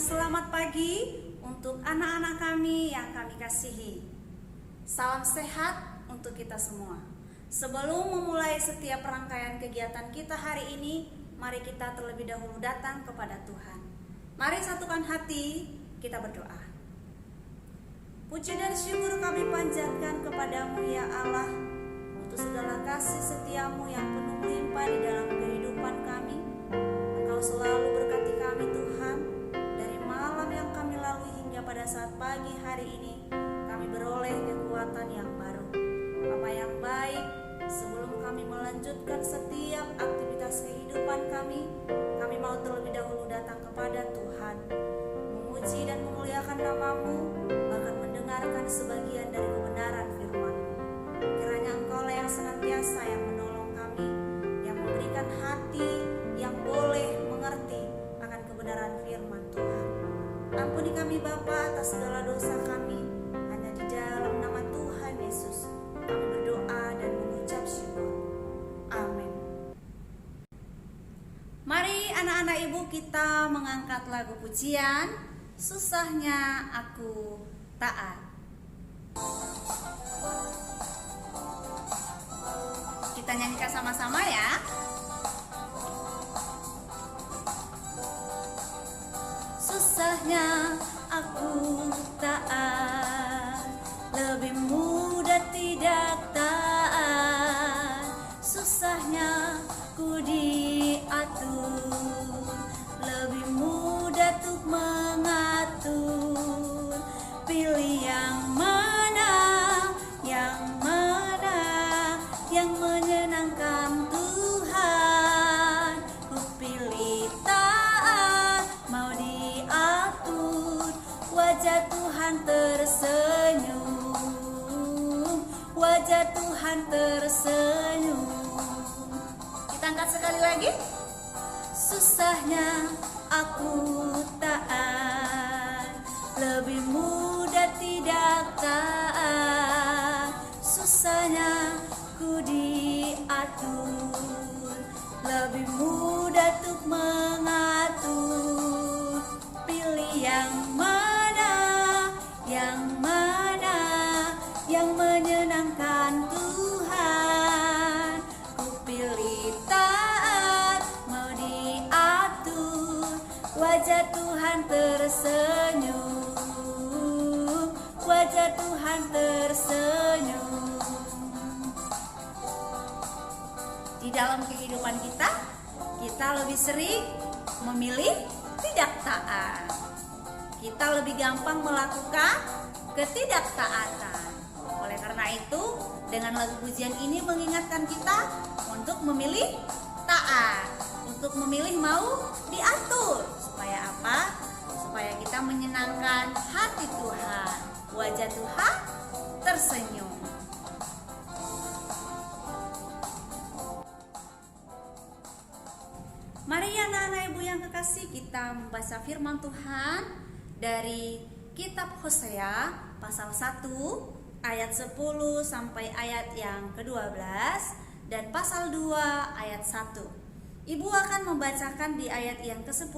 selamat pagi untuk anak-anak kami yang kami kasihi. Salam sehat untuk kita semua. Sebelum memulai setiap rangkaian kegiatan kita hari ini, mari kita terlebih dahulu datang kepada Tuhan. Mari satukan hati, kita berdoa. Puji dan syukur kami panjatkan kepadamu ya Allah, untuk segala kasih setiamu yang penuh melimpah di dalam kehidupan kami. Engkau selalu berkati kami Tuhan. Dari malam yang kami lalui hingga pada saat pagi hari ini, kami beroleh kekuatan yang baru. Bapa yang baik, sebelum kami melanjutkan setiap aktivitas kehidupan kami mau terlebih dahulu datang kepada Tuhan, memuji dan memuliakan nama-Mu, bahkan mendengarkan sebagian dari kebenaran firman-Mu. Kiranya Engkaulah yang senantiasa yang menolong kami, yang memberikan hati yang boleh mengerti akan kebenaran firman Tuhan. Ampuni kami Bapa atas segala dosa kami, hanya di dalam nama Tuhan Yesus kami berdoa dan mengucap syukur. Amin. Mari anak-anak ibu kita mengangkat lagu pujian, Susahnya Aku Taat. Kita nyanyikan sama-sama ya. Susahnya aku taat, lebih mudah tidak taat. Susahnya ku diatur, lebih mudah untuk mengatur. Pilih yang mana, yang menyenangkan Tuhan. Ku pilih taat, mau diatur. Wajah Tuhan tersenyum, wajah Tuhan tersenyum. Kita angkat sekali lagi. Susahnya aku taat, lebih mudah tidak taat. Susahnya ku diatur, lebih mudah untuk mengatur. Pilih yang mana, yang menyenangkan Tuhan. Ku pilih taat, mau diatur. Wajah Tuhan tersenyum, wajah Tuhan tersenyum. Di dalam kehidupan kita lebih sering memilih tidak taat. Kita lebih gampang melakukan ketidaktaatan. Oleh karena itu, dengan lagu pujian ini mengingatkan kita untuk memilih taat, untuk memilih mau diatur. Supaya apa? Supaya kita menyenangkan hati Tuhan, wajah Tuhan tersenyum. Mari anak-anak ibu yang kekasih, kita membaca firman Tuhan dari kitab Hosea pasal 1 ayat 10 sampai ayat yang ke-12 dan pasal 2 ayat 1. Ibu akan membacakan di ayat yang ke-10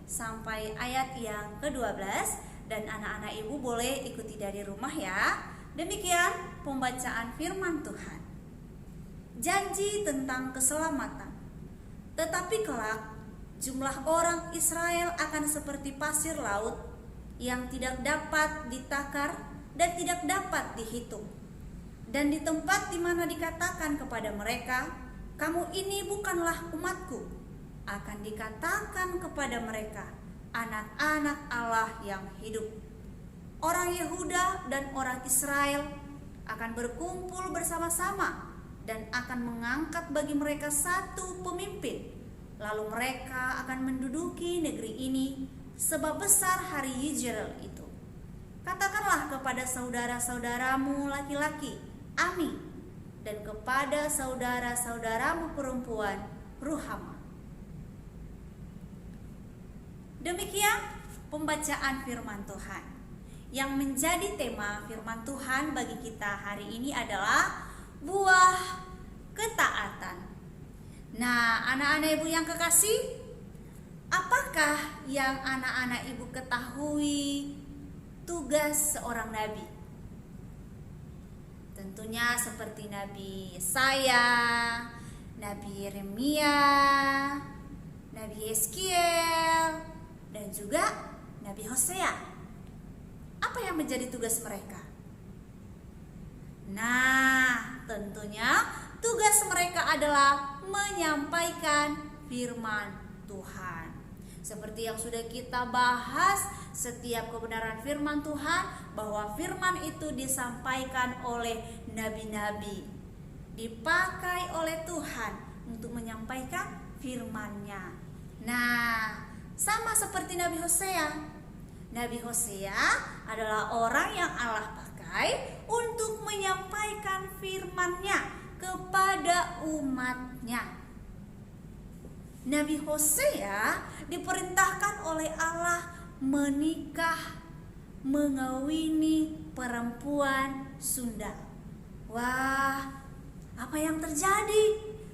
sampai ayat yang ke-12 dan anak-anak ibu boleh ikuti dari rumah ya. Demikian pembacaan firman Tuhan. Janji tentang keselamatan. Tetapi kelak jumlah orang Israel akan seperti pasir laut yang tidak dapat ditakar dan tidak dapat dihitung. Dan di tempat di mana dikatakan kepada mereka, kamu ini bukanlah umatku, akan dikatakan kepada mereka, anak-anak Allah yang hidup. Orang Yehuda dan orang Israel akan berkumpul bersama-sama dan akan mengangkat bagi mereka satu pemimpin. Lalu mereka akan menduduki negeri ini sebab besar hari Yijreel itu. Katakanlah kepada saudara-saudaramu laki-laki, Amin, dan kepada saudara-saudaramu perempuan, Ruhama. Demikian pembacaan firman Tuhan. Yang menjadi tema firman Tuhan bagi kita hari ini adalah buah ketaatan. Nah, anak-anak ibu yang kekasih, Apakah yang anak-anak ibu ketahui tugas seorang nabi? Tentunya seperti Nabi Yesaya, Nabi Yeremia, Nabi Yeskiel, dan juga Nabi Hosea. Apa yang menjadi tugas mereka? Nah, tentunya tugas mereka adalah menyampaikan firman Tuhan. Seperti yang sudah kita bahas, setiap kebenaran firman Tuhan, bahwa firman itu disampaikan oleh nabi-nabi, dipakai oleh Tuhan untuk menyampaikan firman-Nya. Nah, sama seperti Nabi Hosea. Nabi Hosea adalah orang yang Allah pakai untuk menyampaikan firman-Nya kepada umat-Nya. Nabi Hosea diperintahkan oleh Allah menikah, mengawini perempuan sundal. Wah, apa yang terjadi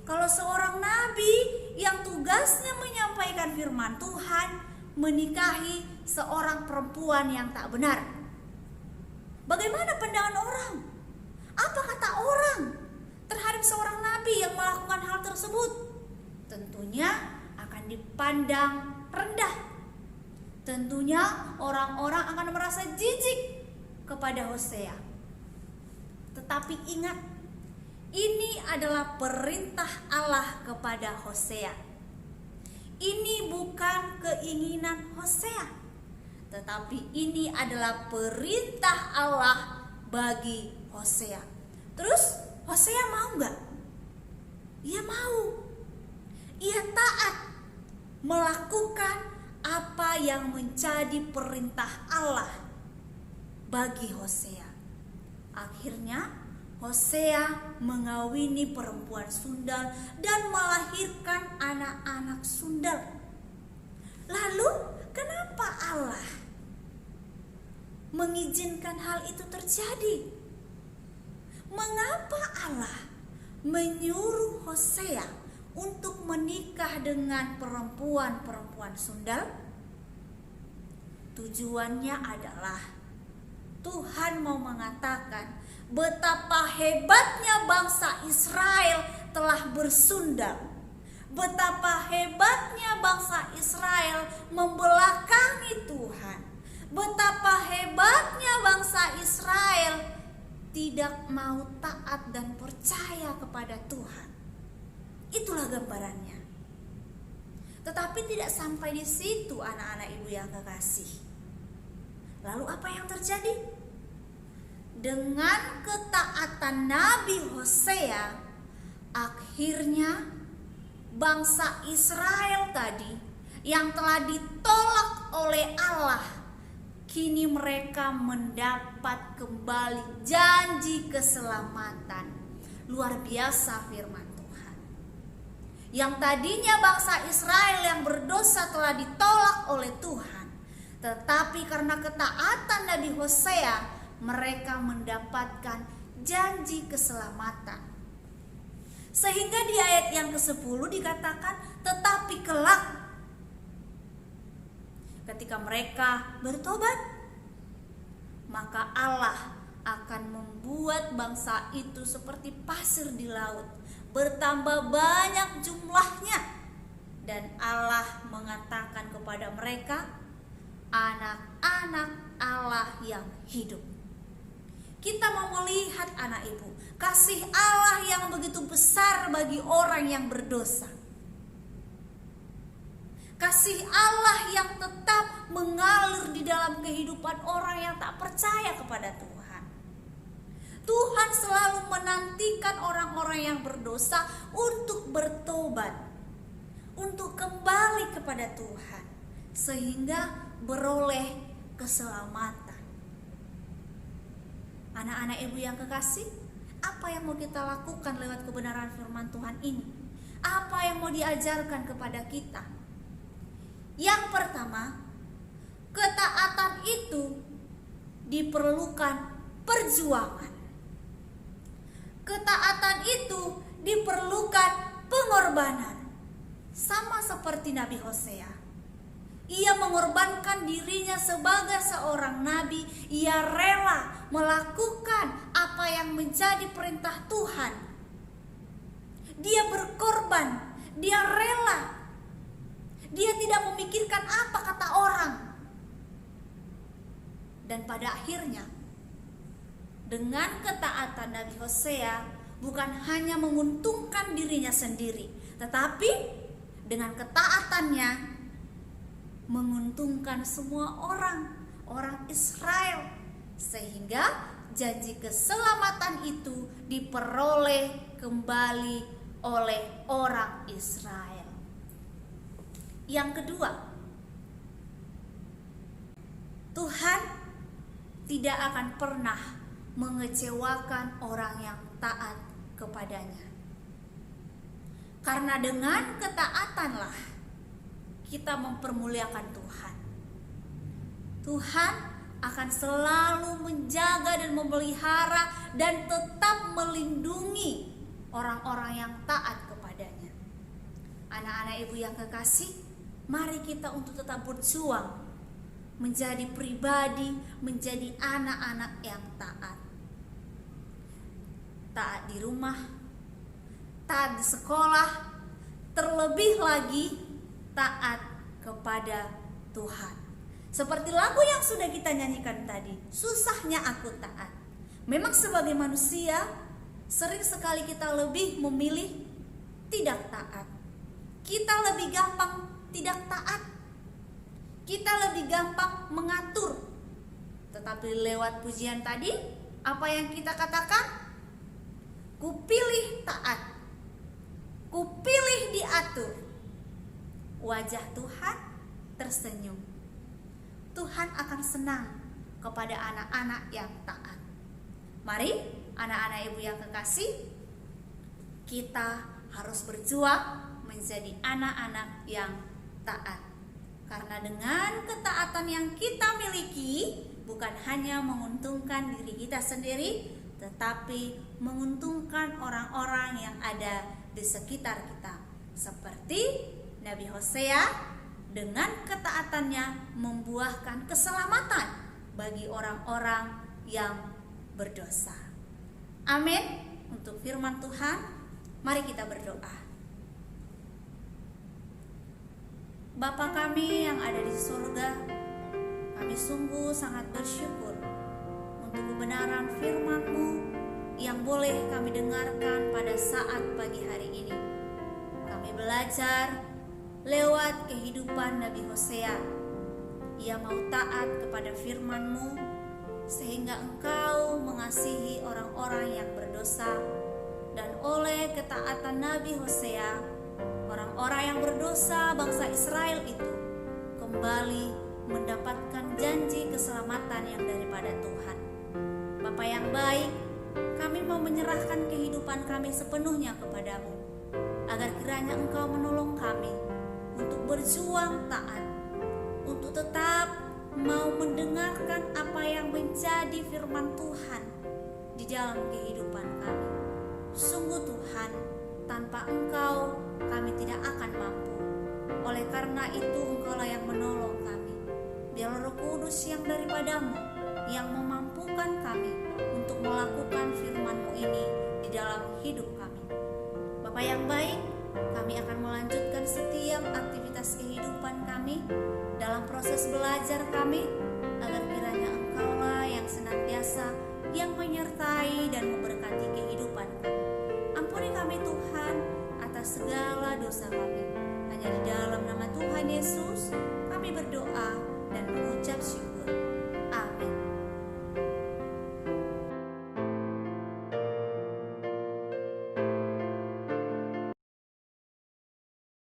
kalau seorang nabi yang tugasnya menyampaikan firman Tuhan menikahi seorang perempuan yang tak benar? Bagaimana pandangan orang? Apa kata orang terhadap seorang nabi yang melakukan hal tersebut? Tentunya akan dipandang rendah. Tentunya orang-orang akan merasa jijik kepada Hosea. Tetapi ingat, ini adalah perintah Allah kepada Hosea. Ini bukan keinginan Hosea, tetapi ini adalah perintah Allah bagi Hosea. Terus Hosea mau gak? Ia mau. Ia taat melakukan apa yang menjadi perintah Allah bagi Hosea. Akhirnya Hosea mengawini perempuan sundal dan melahirkan anak-anak sundal. Lalu kenapa Allah mengizinkan hal itu terjadi? Mengapa Allah menyuruh Hosea untuk menikah dengan perempuan-perempuan sundal? Tujuannya adalah Tuhan mau mengatakan betapa hebatnya bangsa Israel telah bersundal, betapa hebatnya bangsa Israel membelakangi Tuhan, betapa hebatnya bangsa Israel tidak mau taat dan percaya kepada Tuhan. Itulah gambarannya. Tetapi tidak sampai di situ anak-anak ibu yang kekasih. Lalu apa yang terjadi? Dengan ketaatan Nabi Hosea, akhirnya bangsa Israel tadi yang telah ditolak oleh Allah, kini mereka mendapat kembali janji keselamatan. Luar biasa firman Tuhan. Yang tadinya bangsa Israel yang berdosa telah ditolak oleh Tuhan, tetapi karena ketaatan Nabi Hosea, mereka mendapatkan janji keselamatan. Sehingga di ayat yang ke-10 dikatakan, tetapi kelak ketika mereka bertobat, maka Allah akan membuat bangsa itu seperti pasir di laut, bertambah banyak jumlahnya, dan Allah mengatakan kepada mereka, anak-anak Allah yang hidup. Kita mau melihat anak ibu, kasih Allah yang begitu besar bagi orang yang berdosa. Kasih Allah yang tetap mengalir di dalam kehidupan orang yang tak percaya kepada Tuhan. Tuhan selalu menantikan orang-orang yang berdosa untuk bertobat, untuk kembali kepada Tuhan, sehingga beroleh keselamatan. Anak-anak ibu yang kekasih, apa yang mau kita lakukan lewat kebenaran firman Tuhan ini? Apa yang mau diajarkan kepada kita? Yang pertama, ketaatan itu diperlukan perjuangan. Ketaatan itu diperlukan pengorbanan. Sama seperti Nabi Hosea. Ia mengorbankan dirinya sebagai seorang nabi. Ia rela melakukan apa yang menjadi perintah Tuhan. Dia berkorban, dia rela. Dia tidak memikirkan apa kata orang. Dan pada akhirnya, dengan ketaatan Nabi Hosea, bukan hanya menguntungkan dirinya sendiri, tetapi dengan ketaatannya menguntungkan semua orang Israel, sehingga janji keselamatan itu diperoleh kembali oleh orang Israel. Yang kedua, Tuhan tidak akan pernah mengecewakan orang yang taat kepadanya. Karena dengan ketaatanlah kita mempermuliakan Tuhan. Tuhan akan selalu menjaga dan memelihara dan tetap melindungi orang-orang yang taat kepadanya. Anak-anak ibu yang kekasih, mari kita untuk tetap berjuang menjadi pribadi, menjadi anak-anak yang taat. Taat di rumah, taat di sekolah, terlebih lagi taat kepada Tuhan. Seperti lagu yang sudah kita nyanyikan tadi, susahnya aku taat. Memang sebagai manusia, sering sekali kita lebih memilih tidak taat. Kita lebih gampang tidak taat. Kita lebih gampang mengatur. Tetapi lewat pujian tadi, apa yang kita katakan? Kupilih taat. Kupilih diatur. Wajah Tuhan tersenyum. Tuhan akan senang kepada anak-anak yang taat. Mari anak-anak ibu yang kekasih, kita harus berjuang menjadi anak-anak yang taat. Karena dengan ketaatan yang kita miliki, bukan hanya menguntungkan diri kita sendiri, tetapi menguntungkan orang-orang yang ada di sekitar kita. Seperti Nabi Hosea, dengan ketaatannya membuahkan keselamatan bagi orang-orang yang berdosa. Amin. Untuk firman Tuhan, mari kita berdoa. Bapa kami yang ada di surga, kami sungguh sangat bersyukur untuk kebenaran firman-Mu yang boleh kami dengarkan pada saat pagi hari ini. Kami belajar lewat kehidupan Nabi Hosea. Ia mau taat kepada firman-Mu sehingga Engkau mengasihi orang-orang yang berdosa, dan oleh ketaatan Nabi Hosea, orang-orang yang berdosa bangsa Israel itu kembali mendapatkan janji keselamatan yang daripada Tuhan. Bapa yang baik, kami mau menyerahkan kehidupan kami sepenuhnya kepadamu, agar kiranya Engkau menolong kami untuk berjuang taat, untuk tetap mau mendengarkan apa yang menjadi firman Tuhan di dalam kehidupan kami. Sungguh Tuhan, tanpa Engkau kami tidak akan mampu. Oleh karena itu Engkaulah yang menolong kami. Biar Roh Kudus yang daripadamu yang memampukan kami untuk melakukan firman-Mu ini di dalam hidup kami. Bapa yang baik, kami akan melanjutkan setiap aktivitas kehidupan kami dalam proses belajar kami, agar kiranya Engkaulah yang senantiasa yang menyertai dan memberkati kehidupan kami. Ampuni kami Tuhan atas segala dosa kami. Hanya di dalam nama Tuhan Yesus kami berdoa.